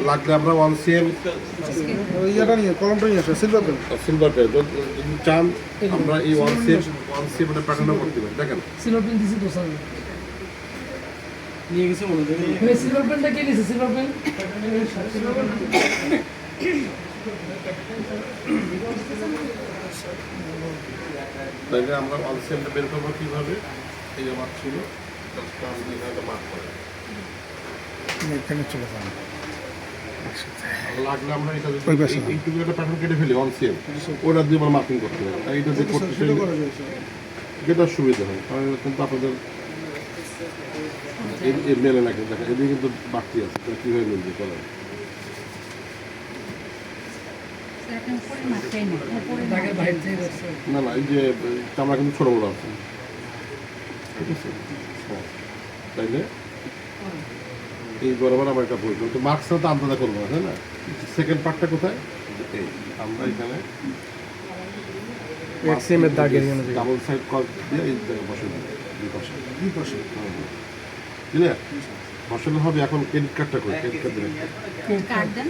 লাগলে আমরা 1 cm ইয়াটা নিয়ে কলমটা নিয়ে আসো সিলভার পেন। সিলভার পেন যদি চান আমরা এই 1 cm এর প্যাটার্নও করতে পারি। দেখেন সিলভার পেন দিছি তো স্যার নিয়ে গেছে মনে হয়। সিলভার পেনটা কে দিছে সিলভার পেন তাইলে আমরা 1 cm বের করবো কীভাবে? এই আমার ছিল মার্ক করে এখানে চলে যান। লাগলে আমরা এটা এইটুকু একটা প্যাটার্ন কেটে ফেলি 1 cm ওটা দিয়ে আমরা মার্কিং করতে পারি। এইটা দিয়ে করতে চাইলে যেটা সুবিধা হয় কারণ কিন্তু আপনাদের এই মেলে না কিন্তু দেখেন এদিকে কিন্তু বাড়তি আছে কীভাবে মিলবে করেন না না এই যে চামড়া কিন্তু ছোটো বড় আছে ঠিক আছে হ্যাঁ তাইলে এই বরাবর আমার একটা প্রয়োজন তো মার্কসটা তো আলাদা করবো না তাই না সেকেন্ড পার্টটা কোথায় এই আমরা এখানে এক্সএমের দাগের জন্য ডাবল সাইড কল দিয়ে এই জায়গায় বসে দিই দুই পাশে ক্লিয়ার বসানো হবে এখন ক্রেডিট কার্ডটা করে ক্রেডিট কার্ড দেবেন কার্ড দেন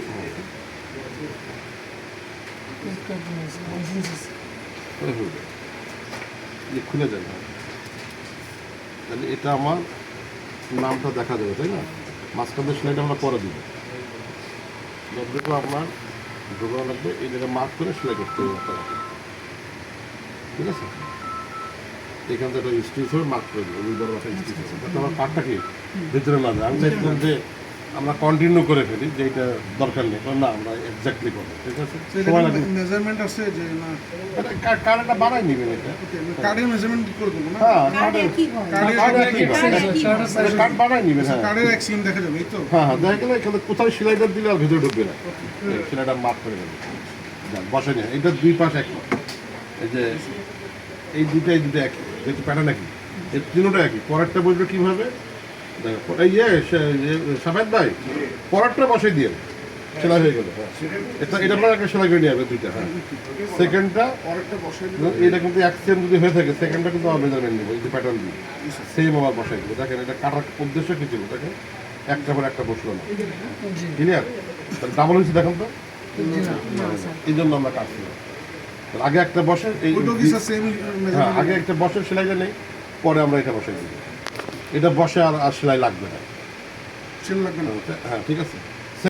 খুলে যাবে তাহলে এটা আমার নামটা দেখা যাবে তাই না মাঝখানে সেলাইটা আমরা পরে দিব যতটুকু আপনার ঢোকানো লাগবে এই জায়গায় মার্ক করে সেলাই করতে হবে আপনাকে ঠিক আছে এখান থেকে একটা স্টিচ হবে মার্ক করে দেবো বড় একটা স্টিচ হবে যাতে আমার পার্টটা কি ভিতরে না যায় আমি চাইছিলাম যে আমরা কন্টিনিউ করে ফেলি যে এটা দরকার নেই না আমরা এক্স্যাক্টলি করবো ঠিক আছে সময় লাগবে মেজারমেন্ট আছে যে না কার্ডটা বাড়াই নেবেন এটা কার্ডের মেজারমেন্ট করে দেবো না। হ্যাঁ কার্ডে কি হয় কার্ড বাড়াই নেবেন হ্যাঁ কার্ডের এক্সএম দেখা যাবে এই তো। হ্যাঁ হ্যাঁ দেখা গেলে এখানে কোথাও সেলাইটা দিলে আর ভেতরে ঢুকবে না সেলাইটা মার্ক করে দেবে বসে নিয়ে এটা দুই পাশ একই এই যে এই দুটো একই যেহেতু প্যাটার্ন একই এই তিনটা একই পরেরটা বসবে কীভাবে দেখো এই সাফেদ ভাই পরেরটা বসে দিয়ে সেলাই হয়ে গেল হ্যাঁ এটা এটা আপনার একটা সেলাই করে নিয়ে যাবে দুইটা হ্যাঁ সেকেন্ডটা এটা কিন্তু 1 cm যদি হয়ে থাকে সেকেন্ডটা কিন্তু আমার মেজারমেন্ট নেবো এই যে প্যাটার্ন দিয়ে সেম আবার বসাই দেবো দেখেন এটা কাটার উদ্দেশ্য কী ছিল দেখেন একটা পর একটা বসলো না ক্লিয়ার ডাবল হয়েছে দেখেন তো এই জন্য আমরা কাটছিলাম আগে একটা বসে এই হ্যাঁ আগে একটা বসে সেলাইটা নেই পরে আমরা এটা বসাই দিই এটা বসে আর সেলাই লাগবে না সেল লাগবে না। হ্যাঁ ঠিক আছে